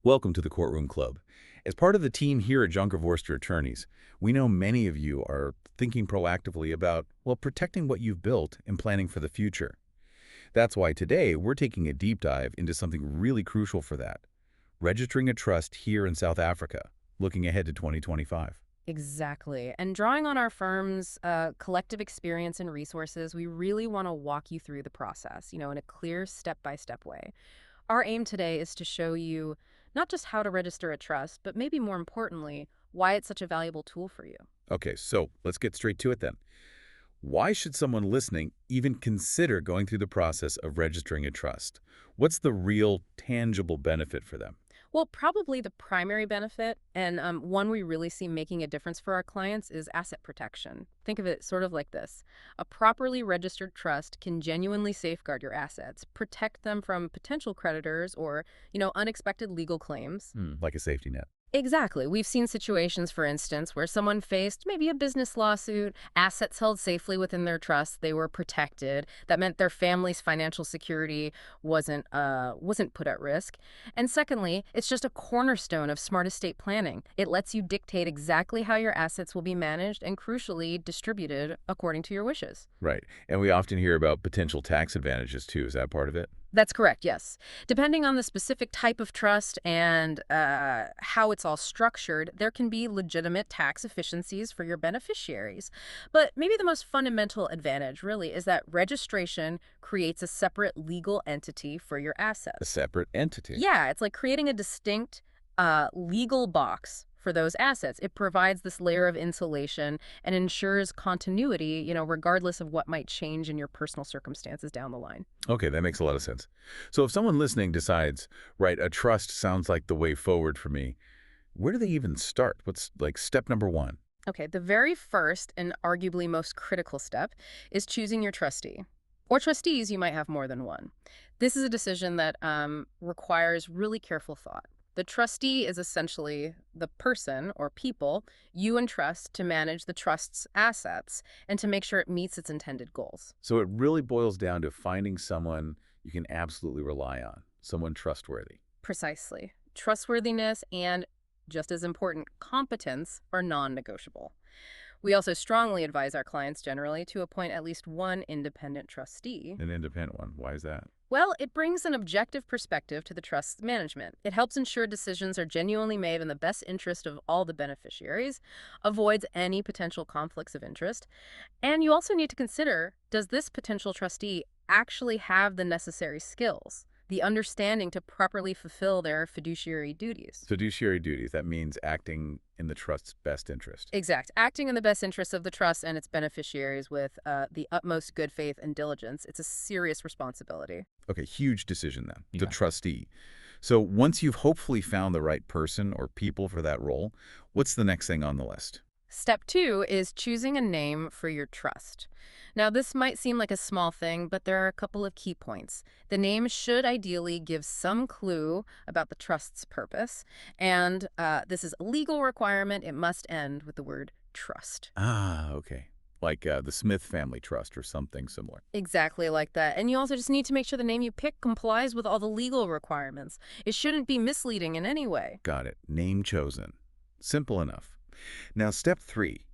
Welcome to the Courtroom Club. As part of the team here at Jonker Vorster Attorneys, we know many of you are thinking proactively about, well, protecting what you've built and planning for the future. That's why today we're taking a deep dive into something really crucial for that, registering a trust here in South Africa, looking ahead to 2025. Exactly. And drawing on our firm's collective experience and resources, we really want to walk you through the process, in a clear step-by-step way. Our aim today is to show you not just how to register a trust, but maybe more importantly, why it's such a valuable tool for you. Okay, so let's get straight to it then. Why should someone listening even consider going through the process of registering a trust? What's the real, tangible benefit for them? Well, probably the primary benefit, and one we really see making a difference for our clients, is asset protection. Think of it sort of like this. A properly registered trust can genuinely safeguard your assets, protect them from potential creditors or, unexpected legal claims. Like a safety net. Exactly. We've seen situations, for instance, where someone faced maybe a business lawsuit, assets held safely within their trust, they were protected. That meant their family's financial security wasn't put at risk. And secondly, it's just a cornerstone of smart estate planning. It lets you dictate exactly how your assets will be managed and crucially distributed according to your wishes. Right. And we often hear about potential tax advantages too. Is that part of it? That's correct, yes. Depending on the specific type of trust and how it's all structured, there can be legitimate tax efficiencies for your beneficiaries. But maybe the most fundamental advantage, really, is that registration creates a separate legal entity for your A assets. separate entity. Yeah, it's like creating a distinct legal box for those assets. It provides this layer of insulation and ensures continuity, regardless of what might change in your personal circumstances down the line. Okay, that makes a lot of sense. So if someone listening decides, right, a trust sounds like the way forward for me, where do they even start? What's like step number one? Okay, the very first and arguably most critical step is choosing your trustee. Or trustees, you might have more than one. This is a decision that requires really careful thought. The trustee is essentially the person or people you entrust to manage the trust's assets and to make sure it meets its intended goals. So it really boils down to finding someone you can absolutely rely on, someone trustworthy. Precisely. Trustworthiness and, just as important, competence are non-negotiable. We also strongly advise our clients generally to appoint at least one independent trustee. An independent one. Why is that? Well, it brings an objective perspective to the trust's management. It helps ensure decisions are genuinely made in the best interest of all the beneficiaries, avoids any potential conflicts of interest, and you also need to consider, does this potential trustee actually have the necessary skills, the understanding to properly fulfill their fiduciary duties? Fiduciary duties. That means acting in the trust's best interest. Exact. Acting in the best interests of the trust and its beneficiaries with the utmost good faith and diligence. It's a serious responsibility. Okay, huge decision then. The Yeah. trustee. So once you've hopefully found the right person or people for that role, what's the next thing on the list? Step two is choosing a name for your trust. Now, this might seem like a small thing, but there are a couple of key points. The name should ideally give some clue about the trust's purpose, and this is a legal requirement. It must end with the word trust. Ah, okay. Like the Smith Family Trust or something similar. Exactly like that. And you also just need to make sure the name you pick complies with all the legal requirements. It shouldn't be misleading in any way. Got it. Name chosen. Simple enough. Now, step three.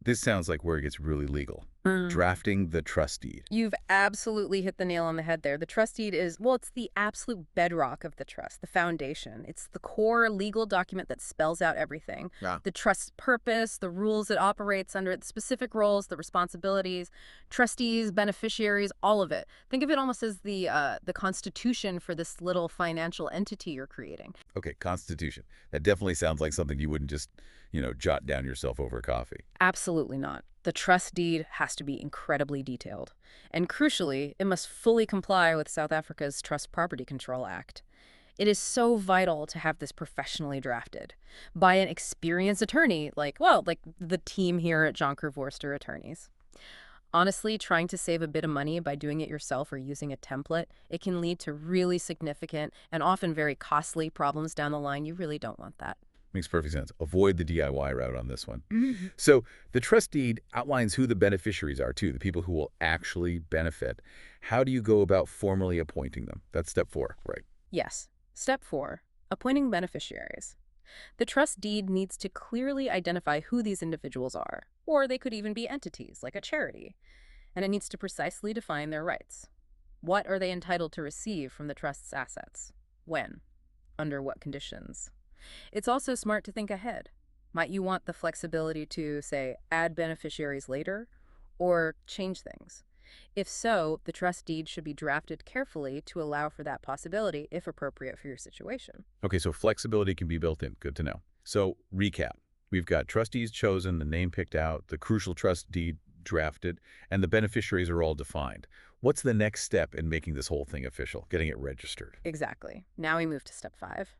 This sounds like where it gets really legal. Drafting the trust deed. You've absolutely hit the nail on the head there. The trust deed is, well, it's the absolute bedrock of the trust, the foundation. It's the core legal document that spells out everything. Yeah. The trust's purpose, the rules it operates under, the specific roles, the responsibilities, trustees, beneficiaries, all of it. Think of it almost as the constitution for this little financial entity you're creating. Okay, Constitution. That definitely sounds like something you wouldn't just, jot down yourself over coffee. Absolutely not. The trust deed has to be incredibly detailed. And crucially, it must fully comply with South Africa's Trust Property Control Act. It is so vital to have this professionally drafted by an experienced attorney like the team here at Jonker Vorster Attorneys. Honestly, trying to save a bit of money by doing it yourself or using a template, it can lead to really significant and often very costly problems down the line. You really don't want that. Makes perfect sense. Avoid the DIY route on this one. So the trust deed outlines who the beneficiaries are, too, the people who will actually benefit. How do you go about formally appointing them? That's step four, right? Yes. Step 4. Appointing beneficiaries. The trust deed needs to clearly identify who these individuals are, or they could even be entities, like a charity, and it needs to precisely define their rights. What are they entitled to receive from the trust's assets? When? Under what conditions? It's also smart to think ahead. Might you want the flexibility to, say, add beneficiaries later or change things? If so, the trust deed should be drafted carefully to allow for that possibility if appropriate for your situation. Okay, so flexibility can be built in. Good to know. So recap. We've got trustees chosen, the name picked out, the crucial trust deed drafted, and the beneficiaries are all defined. What's the next step in making this whole thing official, getting it registered? Exactly. Now we move to step 5.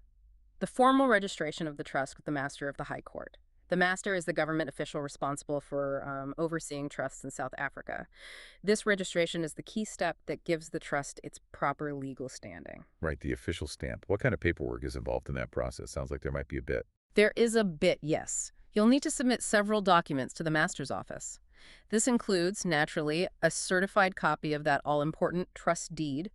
The formal registration of the trust with the Master of the High Court. The Master is the government official responsible for overseeing trusts in South Africa. This registration is the key step that gives the trust its proper legal standing. Right, the official stamp. What kind of paperwork is involved in that process? Sounds like there might be a bit. There is a bit, yes. You'll need to submit several documents to the Master's office. This includes, naturally, a certified copy of that all-important trust deed,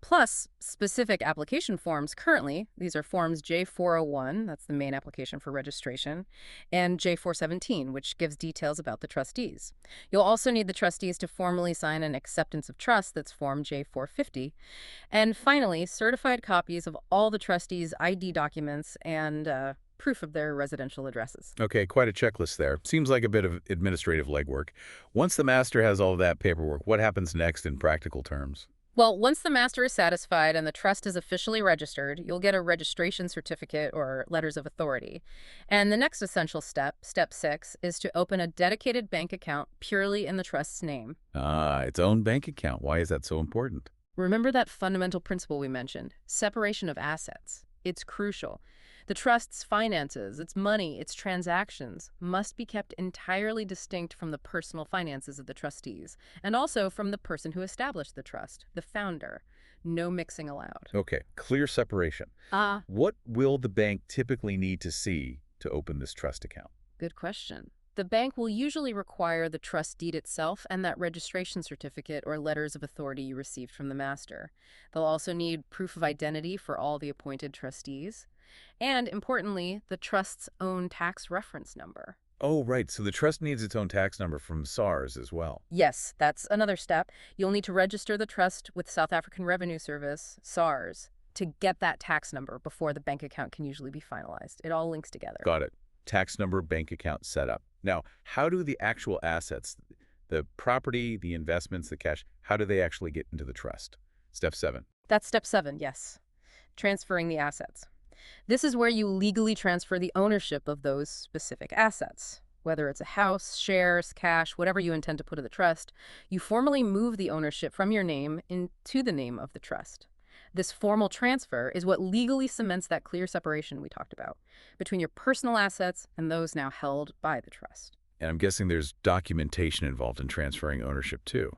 plus specific application forms currently. These are forms J401, that's the main application for registration, and J417, which gives details about the trustees. You'll also need the trustees to formally sign an acceptance of trust, that's form J450. And finally, certified copies of all the trustees' ID documents and proof of their residential addresses. Okay, quite a checklist there. Seems like a bit of administrative legwork. Once the master has all of that paperwork, what happens next in practical terms? Well, once the master is satisfied and the trust is officially registered, you'll get a registration certificate or letters of authority. And the next essential step, step 6, is to open a dedicated bank account purely in the trust's name. Ah, its own bank account. Why is that so important? Remember that fundamental principle we mentioned, separation of assets. It's crucial. The trust's finances, its money, its transactions must be kept entirely distinct from the personal finances of the trustees, and also from the person who established the trust, the founder. No mixing allowed. Okay, clear separation. What will the bank typically need to see to open this trust account? Good question. The bank will usually require the trust deed itself and that registration certificate or letters of authority you received from the master. They'll also need proof of identity for all the appointed trustees. And, importantly, the trust's own tax reference number. Oh, right. So the trust needs its own tax number from SARS as well. Yes, that's another step. You'll need to register the trust with South African Revenue Service, SARS, to get that tax number before the bank account can usually be finalized. It all links together. Got it. Tax number, bank account set up. Now, how do the actual assets, the property, the investments, the cash, how do they actually get into the trust? Step 7. That's step 7, yes. Transferring the assets. This is where you legally transfer the ownership of those specific assets. Whether it's a house, shares, cash, whatever you intend to put in the trust, you formally move the ownership from your name into the name of the trust. This formal transfer is what legally cements that clear separation we talked about between your personal assets and those now held by the trust. And I'm guessing there's documentation involved in transferring ownership too,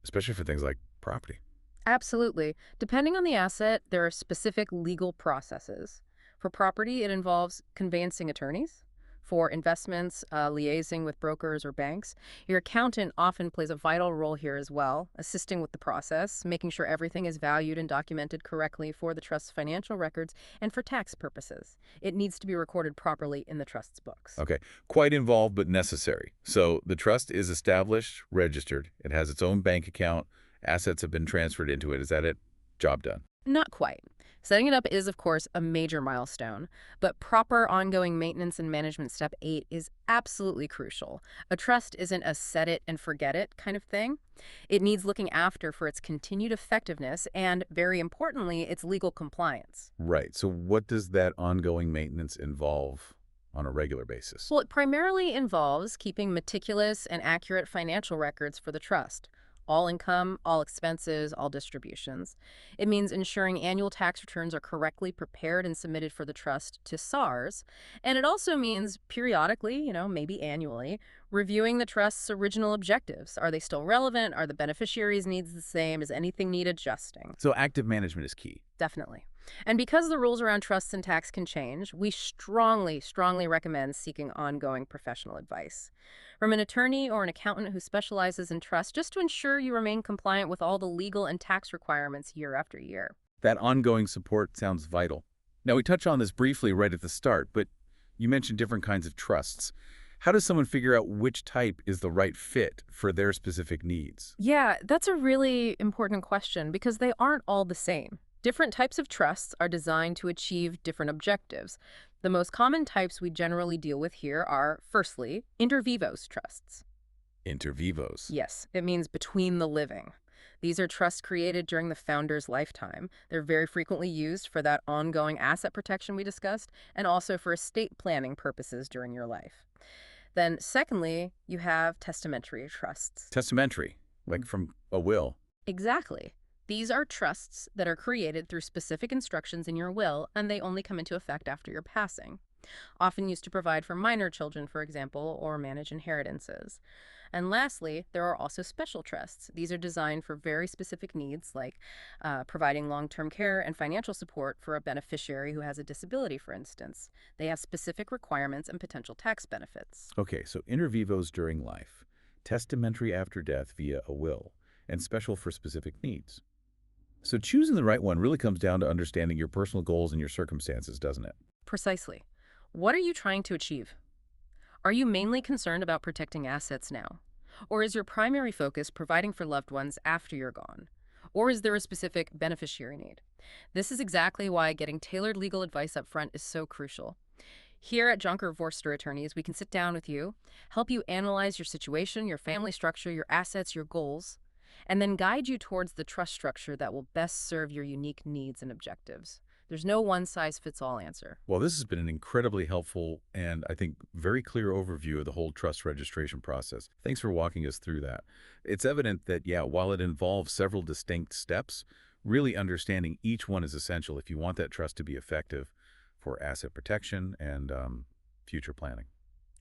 especially for things like property. Absolutely. Depending on the asset, there are specific legal processes. For property, it involves conveyancing attorneys. For investments, liaising with brokers or banks. Your accountant often plays a vital role here as well, assisting with the process, making sure everything is valued and documented correctly for the trust's financial records and for tax purposes. It needs to be recorded properly in the trust's books. Okay, quite involved but necessary. So the trust is established, registered. It has its own bank account. Assets have been transferred into it. Is that it? Job done. Not quite. Setting it up is, of course, a major milestone, but proper ongoing maintenance and management step 8 is absolutely crucial. A trust isn't a set it and forget it kind of thing. It needs looking after for its continued effectiveness and, very importantly, its legal compliance. Right. So what does that ongoing maintenance involve on a regular basis? Well, it primarily involves keeping meticulous and accurate financial records for the trust. All income, all expenses, all distributions. It means ensuring annual tax returns are correctly prepared and submitted for the trust to SARS. And it also means periodically, maybe annually, reviewing the trust's original objectives. Are they still relevant? Are the beneficiaries' needs the same? Is anything need adjusting? So active management is key. Definitely. And because the rules around trusts and tax can change, we strongly, strongly recommend seeking ongoing professional advice from an attorney or an accountant who specializes in trust, just to ensure you remain compliant with all the legal and tax requirements year after year. That ongoing support sounds vital. Now, we touched on this briefly right at the start, but you mentioned different kinds of trusts. How does someone figure out which type is the right fit for their specific needs? Yeah, that's a really important question because they aren't all the same. Different types of trusts are designed to achieve different objectives. The most common types we generally deal with here are, firstly, inter vivos trusts. Inter vivos. Yes, it means between the living. These are trusts created during the founder's lifetime. They're very frequently used for that ongoing asset protection we discussed and also for estate planning purposes during your life. Then, secondly, you have testamentary trusts. Testamentary, like from a will. Exactly. These are trusts that are created through specific instructions in your will, and they only come into effect after your passing. Often used to provide for minor children, for example, or manage inheritances. And lastly, there are also special trusts. These are designed for very specific needs, like providing long-term care and financial support for a beneficiary who has a disability, for instance. They have specific requirements and potential tax benefits. Okay, so inter vivos during life, testamentary after death via a will, and special for specific needs. So choosing the right one really comes down to understanding your personal goals and your circumstances, doesn't it? Precisely. What are you trying to achieve? Are you mainly concerned about protecting assets now? Or is your primary focus providing for loved ones after you're gone? Or is there a specific beneficiary need? This is exactly why getting tailored legal advice up front is so crucial. Here at Jonker Vorster Attorneys, we can sit down with you, help you analyze your situation, your family structure, your assets, your goals, and then guide you towards the trust structure that will best serve your unique needs and objectives. There's no one-size-fits-all answer. Well, this has been an incredibly helpful and I think very clear overview of the whole trust registration process. Thanks for walking us through that. It's evident that, yeah, while it involves several distinct steps, really understanding each one is essential if you want that trust to be effective for asset protection and future planning.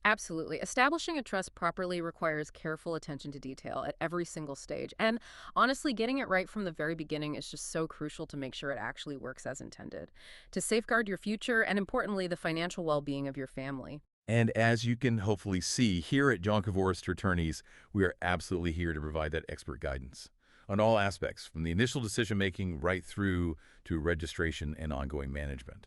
Absolutely. Establishing a trust properly requires careful attention to detail at every single stage. And honestly, getting it right from the very beginning is just so crucial to make sure it actually works as intended, to safeguard your future and, importantly, the financial well-being of your family. And as you can hopefully see, here at Jonker Vorster Attorneys, we are absolutely here to provide that expert guidance on all aspects, from the initial decision-making right through to registration and ongoing management.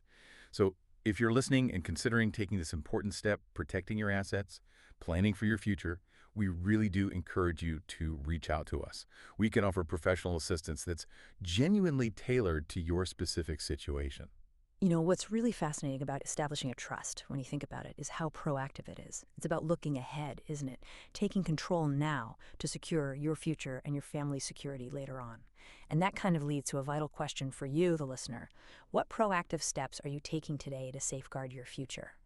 So if you're listening and considering taking this important step, protecting your assets, planning for your future, we really do encourage you to reach out to us. We can offer professional assistance that's genuinely tailored to your specific situation. You know, what's really fascinating about establishing a trust, when you think about it, is how proactive it is. It's about looking ahead, isn't it? Taking control now to secure your future and your family's security later on. And that kind of leads to a vital question for you, the listener. What proactive steps are you taking today to safeguard your future?